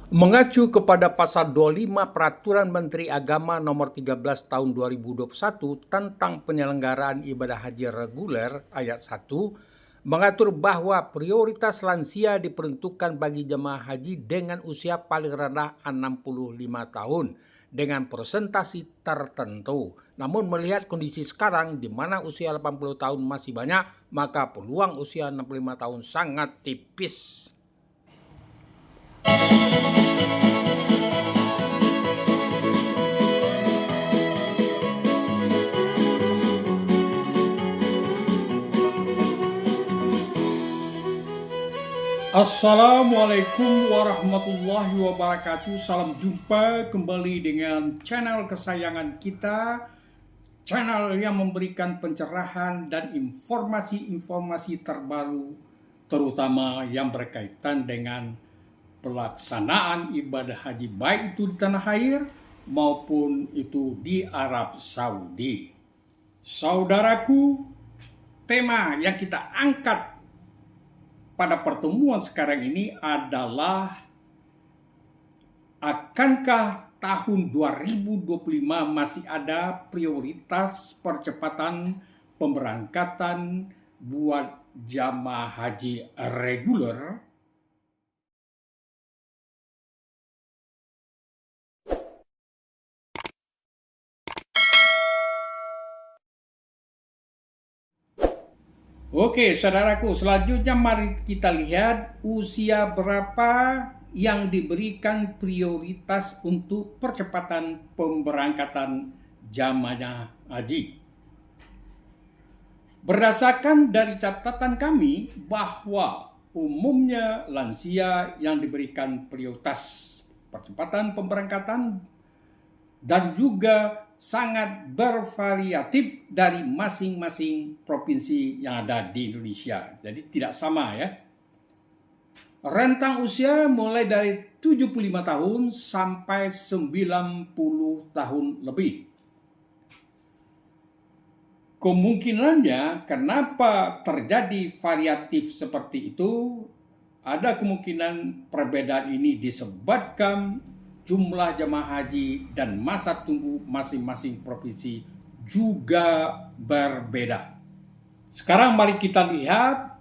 Mengacu kepada pasal 25 Peraturan Menteri Agama Nomor 13 Tahun 2021 tentang penyelenggaraan ibadah haji reguler ayat 1 mengatur bahwa prioritas lansia diperuntukkan bagi jemaah haji dengan usia paling rendah 65 tahun dengan presentasi tertentu. Namun melihat kondisi sekarang di mana usia 80 tahun masih banyak, maka peluang usia 65 tahun sangat tipis. Assalamualaikum warahmatullahi wabarakatuh. Salam jumpa kembali dengan channel kesayangan kita, channel yang memberikan pencerahan dan informasi-informasi terbaru, terutama yang berkaitan dengan pelaksanaan ibadah haji, baik itu di tanah air maupun itu di Arab Saudi. Saudaraku, tema yang kita angkat pada pertemuan sekarang ini adalah akankah tahun 2025 masih ada prioritas percepatan pemberangkatan buat jamaah haji reguler? Oke, saudaraku, selanjutnya mari kita lihat usia berapa yang diberikan prioritas untuk percepatan pemberangkatan jamaah haji. Berdasarkan dari catatan kami bahwa umumnya lansia yang diberikan prioritas percepatan pemberangkatan dan juga sangat bervariatif dari masing-masing provinsi yang ada di Indonesia. Jadi tidak sama ya. Rentang usia mulai dari 75 tahun sampai 90 tahun lebih. Kemungkinannya kenapa terjadi variatif seperti itu, ada kemungkinan perbedaan ini disebabkan jumlah jemaah haji dan masa tunggu masing-masing provinsi juga berbeda. Sekarang mari kita lihat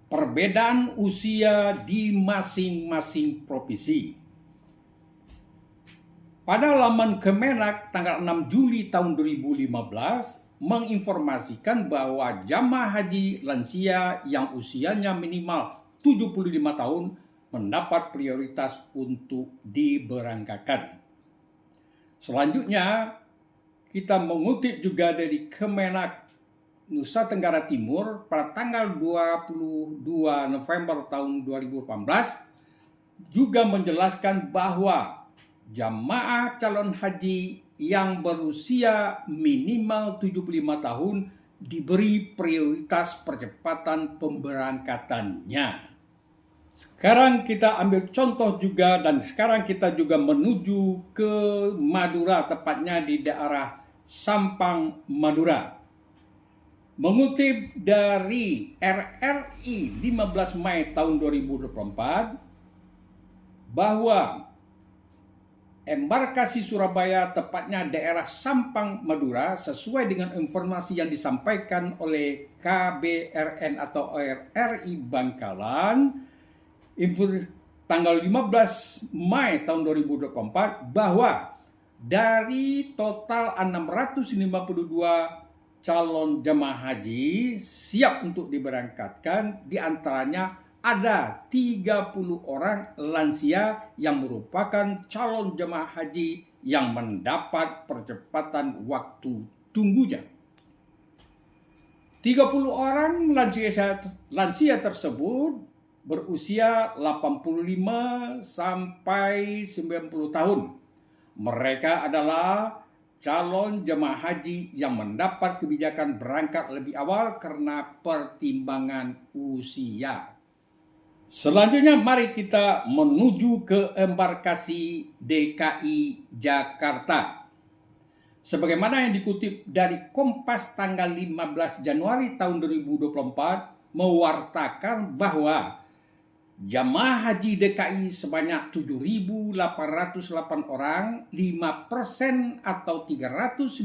perbedaan usia di masing-masing provinsi. Pada laman Kemenak tanggal 6 Juli tahun 2015 menginformasikan bahwa jamaah haji lansia yang usianya minimal 75 tahun mendapat prioritas untuk diberangkatkan. Selanjutnya, kita mengutip juga dari Kemenak Nusa Tenggara Timur pada tanggal 22 November tahun 2018 juga menjelaskan bahwa jamaah calon haji yang berusia minimal 75 tahun diberi prioritas percepatan pemberangkatannya. Sekarang kita ambil contoh juga, dan sekarang kita juga menuju ke Madura, tepatnya di daerah Sampang, Madura. Mengutip dari RRI 15 Mei tahun 2024 bahwa embarkasi Surabaya, tepatnya daerah Sampang, Madura, sesuai dengan informasi yang disampaikan oleh KBRN atau RRI Bangkalan tanggal 15 Mei tahun 2024 bahwa dari total 652 calon jemaah haji siap untuk diberangkatkan, diantaranya ada 30 orang lansia yang merupakan calon jemaah haji yang mendapat percepatan waktu tunggunya. 30 orang lansia tersebut berusia 85 sampai 90 tahun. Mereka adalah calon jemaah haji yang mendapat kebijakan berangkat lebih awal karena pertimbangan usia. Selanjutnya mari kita menuju ke embarkasi DKI Jakarta. Sebagaimana yang dikutip dari Kompas tanggal 15 Januari tahun 2024 mewartakan bahwa Jamaah haji DKI sebanyak 7.808 orang, 5% atau 396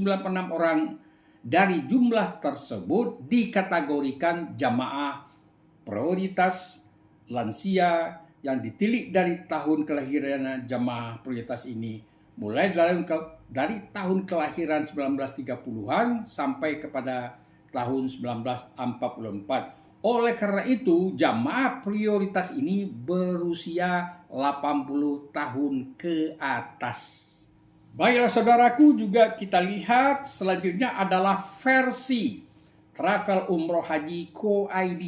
orang dari jumlah tersebut dikategorikan jamaah prioritas lansia yang ditilik dari tahun kelahiran jamaah prioritas ini, mulai dari tahun kelahiran 1930-an sampai kepada tahun 1944. Oleh karena itu, jamaah prioritas ini berusia 80 tahun ke atas. Baiklah saudaraku, juga kita lihat selanjutnya adalah versi Travel Umroh Haji Co.id.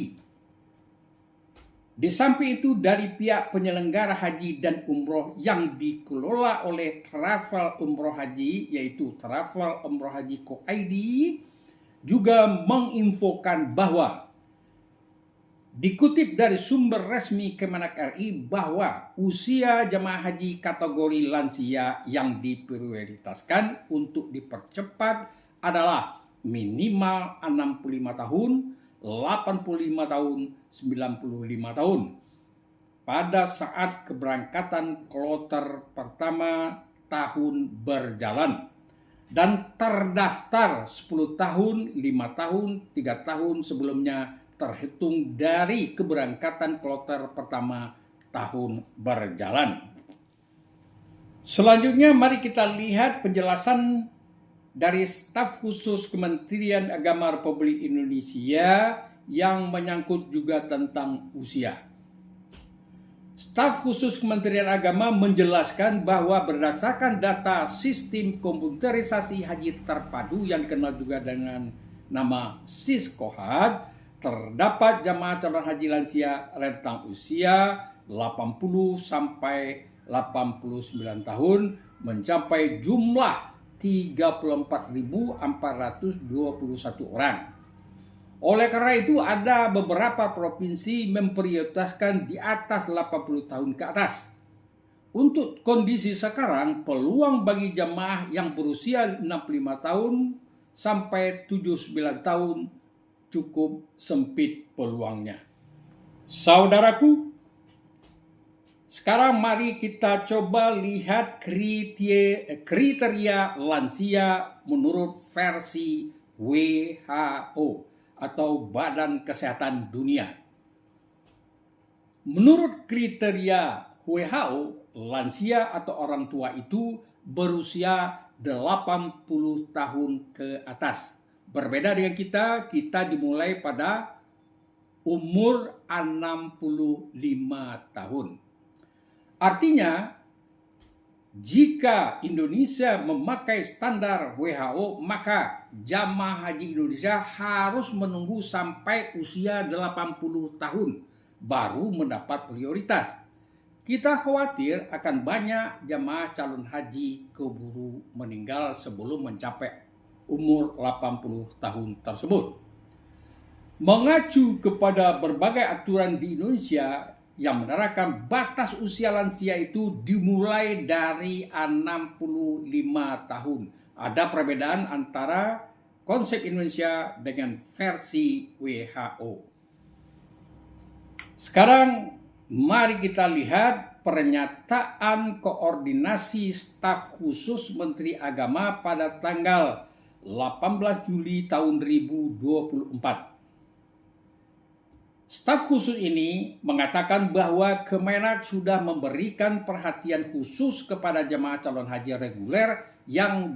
Di samping itu, dari pihak penyelenggara haji dan umroh yang dikelola oleh Travel Umroh Haji, yaitu Travel Umroh Haji Co.id, juga menginfokan bahwa dikutip dari sumber resmi Kemenak RI bahwa usia jemaah haji kategori lansia yang diprioritaskan untuk dipercepat adalah minimal 65 tahun, 85 tahun, 95 tahun. Pada saat keberangkatan kloter pertama tahun berjalan dan terdaftar 10 tahun, 5 tahun, 3 tahun sebelumnya terhitung dari keberangkatan kloter pertama tahun berjalan. Selanjutnya mari kita lihat penjelasan dari staf khusus Kementerian Agama Republik Indonesia yang menyangkut juga tentang usia. Staf khusus Kementerian Agama menjelaskan bahwa berdasarkan data sistem komputerisasi haji terpadu yang dikenal juga dengan nama SISKOHAD, terdapat jamaah calon haji lansia rentang usia 80 sampai 89 tahun mencapai jumlah 34.421 orang. Oleh karena itu, ada beberapa provinsi memprioritaskan di atas 80 tahun ke atas. Untuk kondisi sekarang, peluang bagi jamaah yang berusia 65 tahun sampai 79 tahun cukup sempit peluangnya. Saudaraku, sekarang mari kita coba lihat kriteria lansia menurut versi WHO atau Badan Kesehatan Dunia. Menurut kriteria WHO, lansia atau orang tua itu berusia 80 tahun ke atas. Berbeda dengan kita dimulai pada umur 65 tahun. Artinya, jika Indonesia memakai standar WHO, maka jamaah haji Indonesia harus menunggu sampai usia 80 tahun baru mendapat prioritas. Kita khawatir akan banyak jamaah calon haji keburu meninggal sebelum mencapai umur 80 tahun tersebut. Mengacu kepada berbagai aturan di Indonesia yang menerapkan batas usia lansia itu dimulai dari 65 tahun. Ada perbedaan antara konsep Indonesia dengan versi WHO. Sekarang mari kita lihat pernyataan koordinasi staf khusus Menteri Agama pada tanggal 18 Juli tahun 2024. Staf khusus ini mengatakan bahwa Kemenak sudah memberikan perhatian khusus kepada jemaah calon haji reguler yang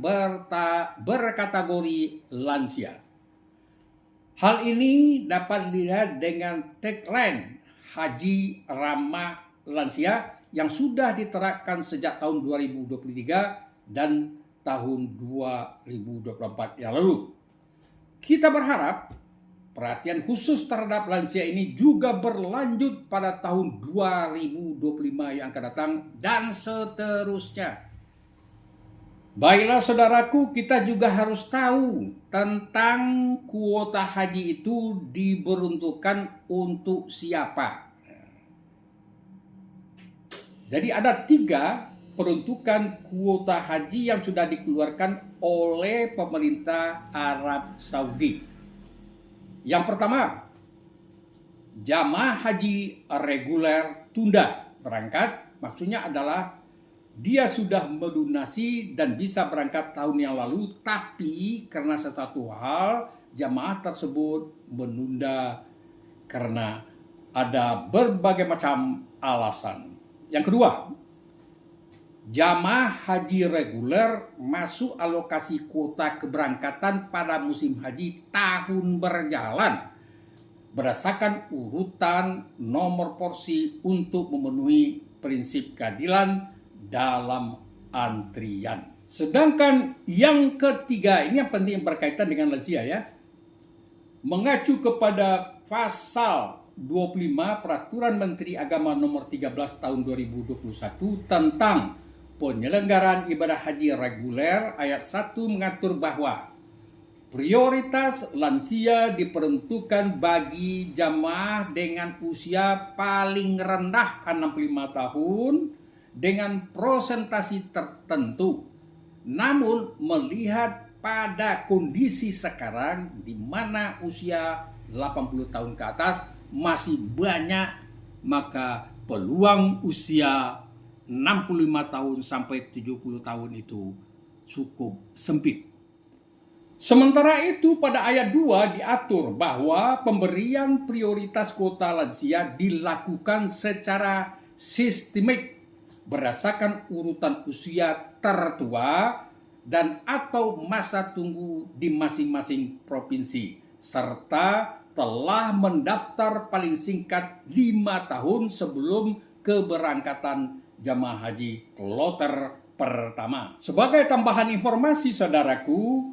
berkategori lansia. Hal ini dapat dilihat dengan tagline Haji Ramah Lansia yang sudah diterapkan sejak tahun 2023 dan tahun 2024 yang lalu. Kita berharap perhatian khusus terhadap lansia ini juga berlanjut pada tahun 2025 yang akan datang dan seterusnya. Baiklah saudaraku, kita juga harus tahu tentang kuota haji itu diperuntukkan untuk siapa. Jadi ada 3 peruntukan kuota haji yang sudah dikeluarkan oleh pemerintah Arab Saudi. Yang pertama, jamaah haji reguler tertunda berangkat, maksudnya adalah dia sudah melunasi dan bisa berangkat tahun yang lalu, tapi karena sesuatu hal jamaah tersebut menunda karena ada berbagai macam alasan. Yang kedua, jamaah haji reguler masuk alokasi kuota keberangkatan pada musim haji tahun berjalan berdasarkan urutan nomor porsi untuk memenuhi prinsip keadilan dalam antrian. Sedangkan yang ketiga, ini yang penting berkaitan dengan lansia ya. Mengacu kepada pasal 25 Peraturan Menteri Agama Nomor 13 Tahun 2021 tentang penyelenggaraan ibadah haji reguler, ayat 1 mengatur bahwa prioritas lansia diperuntukkan bagi jamaah dengan usia paling rendah 65 tahun dengan prosentasi tertentu. Namun melihat pada kondisi sekarang di mana usia 80 tahun ke atas masih banyak, maka peluang usia 65 tahun sampai 70 tahun itu cukup sempit. Sementara itu pada ayat 2 diatur bahwa pemberian prioritas kuota lansia dilakukan secara sistemik berdasarkan urutan usia tertua dan atau masa tunggu di masing-masing provinsi, serta telah mendaftar paling singkat 5 tahun sebelum keberangkatan jamaah haji kloter pertama. Sebagai tambahan informasi saudaraku,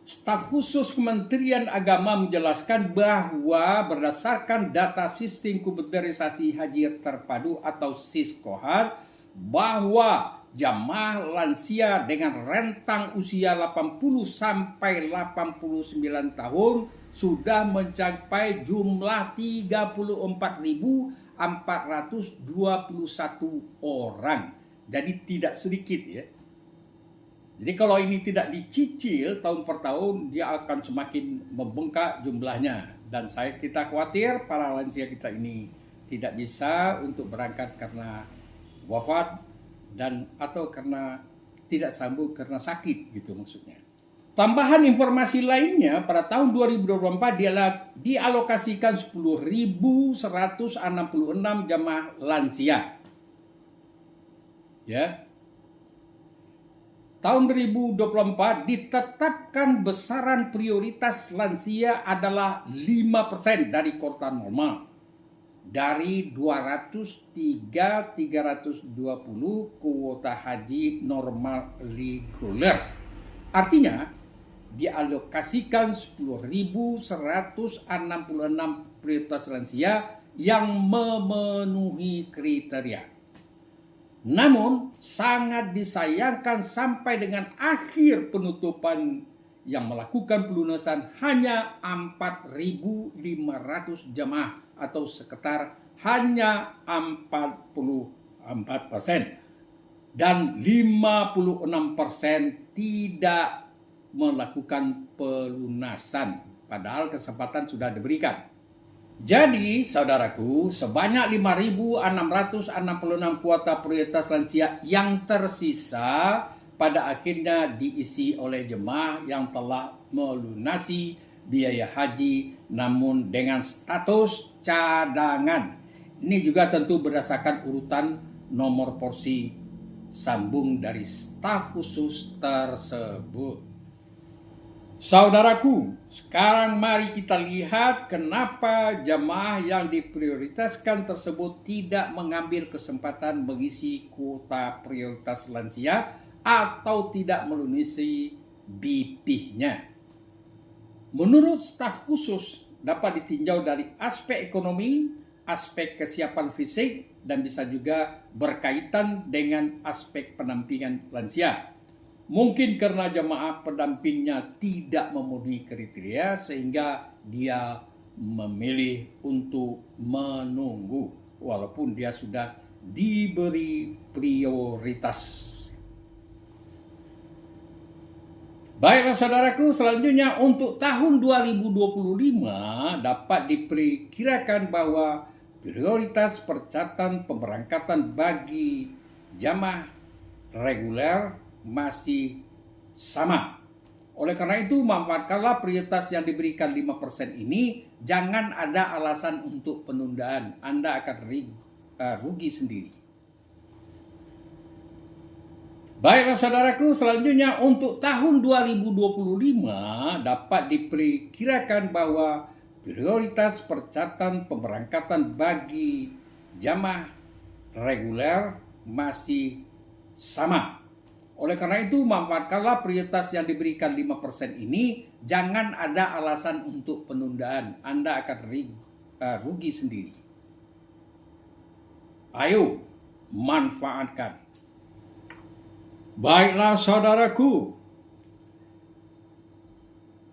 staf khusus Kementerian Agama menjelaskan bahwa berdasarkan data Sistem Komputerisasi Haji Terpadu atau SISKOHAD, bahwa jamaah lansia dengan rentang usia 80 sampai 89 tahun sudah mencapai jumlah 34.421 orang. Jadi tidak sedikit ya. Jadi kalau ini tidak dicicil tahun per tahun, dia akan semakin membengkak jumlahnya. Dan kita khawatir para lansia kita ini tidak bisa untuk berangkat karena wafat dan atau karena tidak sambung karena sakit gitu maksudnya. Tambahan informasi lainnya, pada tahun 2024 dialokasikan 10.166 jamaah lansia. Ya. Tahun 2024 ditetapkan besaran prioritas lansia adalah 5% dari kuota normal. Dari 203.320 kuota haji normal reguler. Artinya dialokasikan 10.166 prioritas lansia yang memenuhi kriteria. Namun sangat disayangkan sampai dengan akhir penutupan yang melakukan pelunasan hanya 4.500 jamaah atau sekitar hanya 44%. Dan 56% tidak melakukan pelunasan. Padahal kesempatan sudah diberikan. Jadi, saudaraku, sebanyak 5.666 kuota prioritas lansia yang tersisa pada akhirnya diisi oleh jemaah yang telah melunasi biaya haji namun dengan status cadangan. Ini juga tentu berdasarkan urutan nomor porsi sambung dari staf khusus tersebut. Saudaraku, sekarang mari kita lihat kenapa jamaah yang diprioritaskan tersebut tidak mengambil kesempatan mengisi kuota prioritas lansia atau tidak melunasi BP-nya. Menurut staf khusus dapat ditinjau dari aspek ekonomi, aspek kesiapan fisik, dan bisa juga berkaitan dengan aspek pendampingan lansia. Mungkin karena jemaah pendampingnya tidak memenuhi kriteria sehingga dia memilih untuk menunggu walaupun dia sudah diberi prioritas. Baiklah saudaraku, selanjutnya untuk tahun 2025 dapat diperkirakan bahwa prioritas percatatan pemberangkatan bagi jamaah reguler masih sama. Oleh karena itu, manfaatkanlah prioritas yang diberikan 5% ini. Jangan ada alasan untuk penundaan. Anda akan rugi sendiri. Baiklah saudaraku, selanjutnya untuk tahun 2025 dapat diperkirakan bahwa prioritas percatatan pemberangkatan bagi jamaah reguler masih sama. Oleh karena itu, manfaatkanlah prioritas yang diberikan 5% ini. Jangan ada alasan untuk penundaan. Anda akan rugi sendiri. Ayo, manfaatkan. Baiklah saudaraku,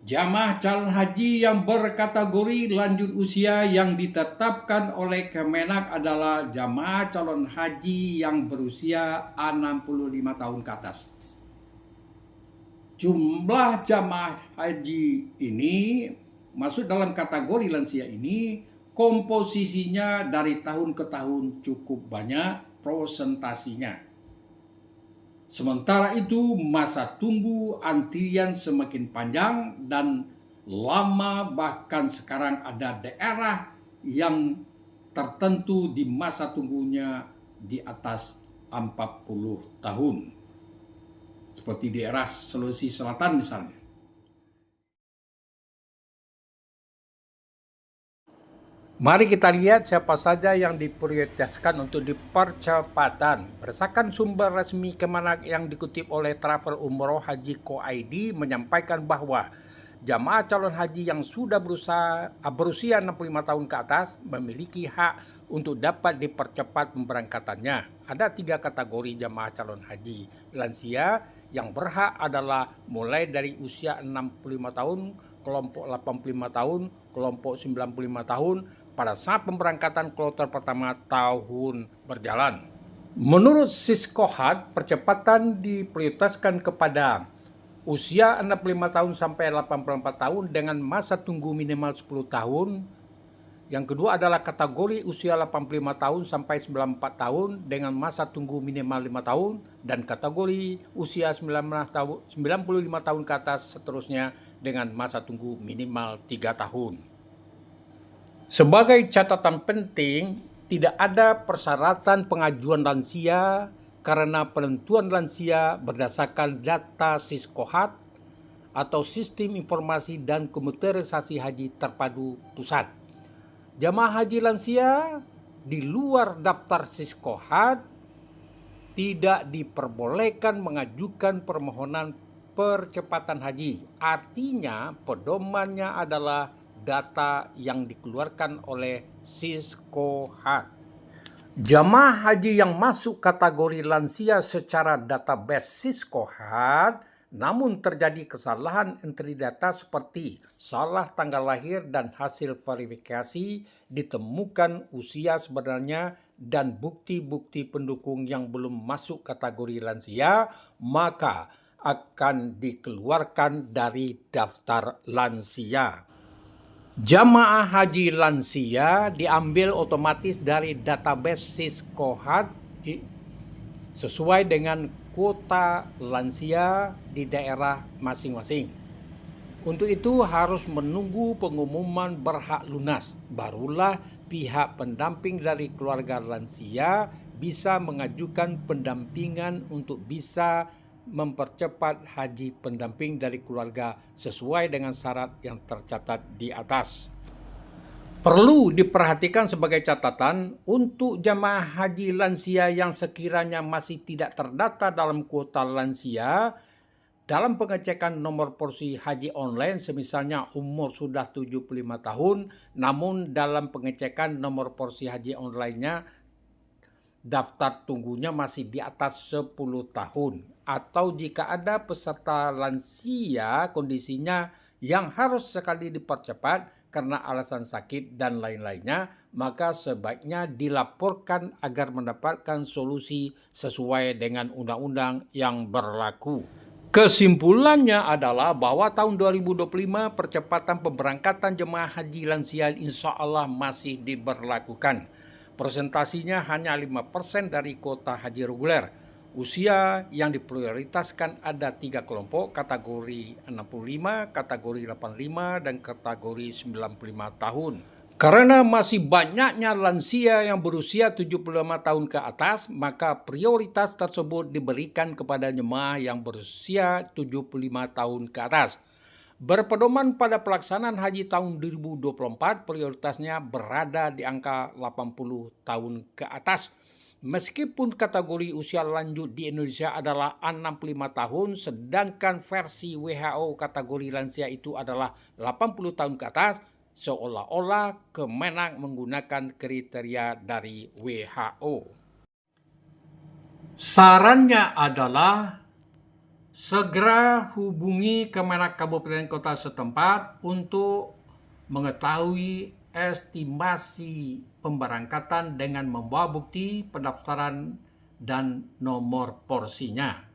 jamaah calon haji yang berkategori lanjut usia yang ditetapkan oleh Kemenak adalah jamaah calon haji yang berusia 65 tahun ke atas. Jumlah jamaah haji ini masuk dalam kategori lansia ini, komposisinya dari tahun ke tahun cukup banyak prosentasinya. Sementara itu, masa tunggu antrian semakin panjang dan lama, bahkan sekarang ada daerah yang tertentu di masa tunggunya di atas 40 tahun. Seperti daerah Sulawesi Selatan misalnya. Mari kita lihat siapa saja yang diprioritaskan untuk dipercepatan. Berdasarkan sumber resmi Kemenak yang dikutip oleh Travel Umroh Haji Co.id menyampaikan bahwa jamaah calon haji yang sudah berusia 65 tahun ke atas memiliki hak untuk dapat dipercepat pemberangkatannya. Ada 3 kategori jamaah calon haji. Lansia yang berhak adalah mulai dari usia 65 tahun, kelompok 85 tahun, kelompok 95 tahun, pada saat pemberangkatan kloter pertama tahun berjalan. Menurut Siskohat, percepatan diprioritaskan kepada usia 65 tahun sampai 84 tahun dengan masa tunggu minimal 10 tahun. Yang kedua adalah kategori usia 85 tahun sampai 94 tahun dengan masa tunggu minimal 5 tahun. Dan kategori usia 95 tahun ke atas seterusnya dengan masa tunggu minimal 3 tahun. Sebagai catatan penting, tidak ada persyaratan pengajuan lansia karena penentuan lansia berdasarkan data Siskohat atau Sistem Informasi dan Komputerisasi Haji Terpadu Pusat. Jamaah haji lansia di luar daftar Siskohat tidak diperbolehkan mengajukan permohonan percepatan haji. Artinya pedomannya adalah data yang dikeluarkan oleh Siskohat. Jamaah haji yang masuk kategori lansia secara database Siskohat, namun terjadi kesalahan entry data seperti salah tanggal lahir dan hasil verifikasi, ditemukan usia sebenarnya dan bukti-bukti pendukung yang belum masuk kategori lansia, maka akan dikeluarkan dari daftar lansia. Jamaah haji lansia diambil otomatis dari database Siskohat sesuai dengan kuota lansia di daerah masing-masing. Untuk itu harus menunggu pengumuman berhak lunas, barulah pihak pendamping dari keluarga lansia bisa mengajukan pendampingan untuk bisa mempercepat haji pendamping dari keluarga sesuai dengan syarat yang tercatat di atas. Perlu diperhatikan sebagai catatan untuk jamaah haji lansia yang sekiranya masih tidak terdata dalam kuota lansia, dalam pengecekan nomor porsi haji online semisalnya umur sudah 75 tahun, namun dalam pengecekan nomor porsi haji online-nya daftar tunggunya masih di atas 10 tahun. Atau jika ada peserta lansia kondisinya yang harus sekali dipercepat karena alasan sakit dan lain-lainnya, maka sebaiknya dilaporkan agar mendapatkan solusi sesuai dengan undang-undang yang berlaku. Kesimpulannya adalah bahwa tahun 2025 percepatan pemberangkatan jemaah haji lansia insya Allah masih diberlakukan. Presentasinya hanya 5% dari kuota haji reguler. Usia yang diprioritaskan ada 3 kelompok, kategori 65, kategori 85, dan kategori 95 tahun. Karena masih banyaknya lansia yang berusia 75 tahun ke atas, maka prioritas tersebut diberikan kepada jemaah yang berusia 75 tahun ke atas. Berpedoman pada pelaksanaan haji tahun 2024, prioritasnya berada di angka 80 tahun ke atas. Meskipun kategori usia lanjut di Indonesia adalah 65 tahun, sedangkan versi WHO kategori lansia itu adalah 80 tahun ke atas, seolah-olah Kemenak menggunakan kriteria dari WHO. Sarannya adalah segera hubungi Kemenak Kabupaten Kota setempat untuk mengetahui estimasi pemberangkatan dengan membawa bukti pendaftaran dan nomor porsinya.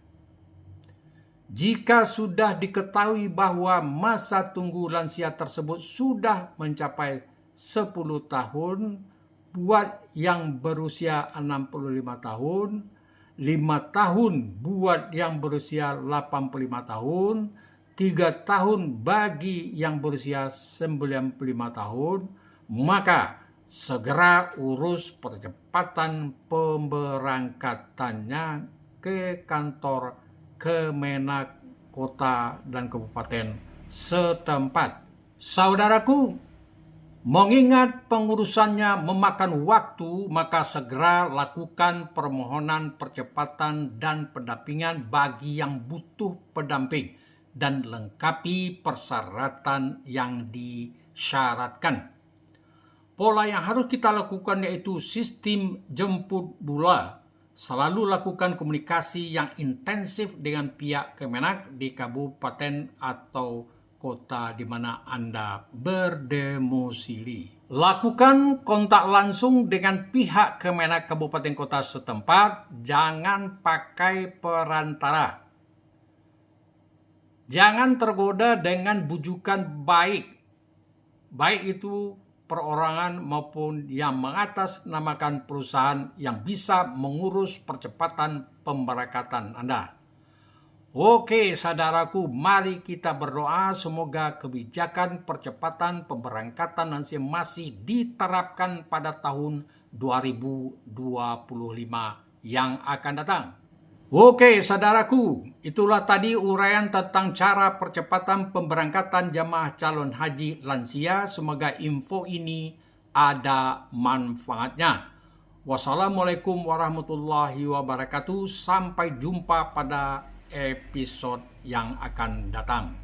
Jika sudah diketahui bahwa masa tunggu lansia tersebut sudah mencapai 10 tahun, buat yang berusia 65 tahun, 5 tahun buat yang berusia 85 tahun, 3 tahun bagi yang berusia 95 tahun, maka segera urus percepatan pemberangkatannya ke kantor Kemenak Kota dan Kabupaten setempat. Saudaraku, mengingat pengurusannya memakan waktu, maka segera lakukan permohonan percepatan dan pendampingan bagi yang butuh pendamping dan lengkapi persyaratan yang disyaratkan. Pola yang harus kita lakukan yaitu sistem jemput bola. Selalu lakukan komunikasi yang intensif dengan pihak Kemenak di kabupaten atau kota di mana Anda berdomisili. Lakukan kontak langsung dengan pihak Kemenak Kabupaten Kota setempat, jangan pakai perantara. Jangan tergoda dengan bujukan baik itu perorangan maupun yang mengatasnamakan perusahaan yang bisa mengurus percepatan pemberangkatan Anda. Oke, saudaraku, mari kita berdoa semoga kebijakan percepatan pemberangkatan lansia masih diterapkan pada tahun 2025 yang akan datang. Oke, saudaraku, itulah tadi uraian tentang cara percepatan pemberangkatan jamaah calon haji lansia. Semoga info ini ada manfaatnya. Wassalamualaikum warahmatullahi wabarakatuh. Sampai jumpa pada episode yang akan datang.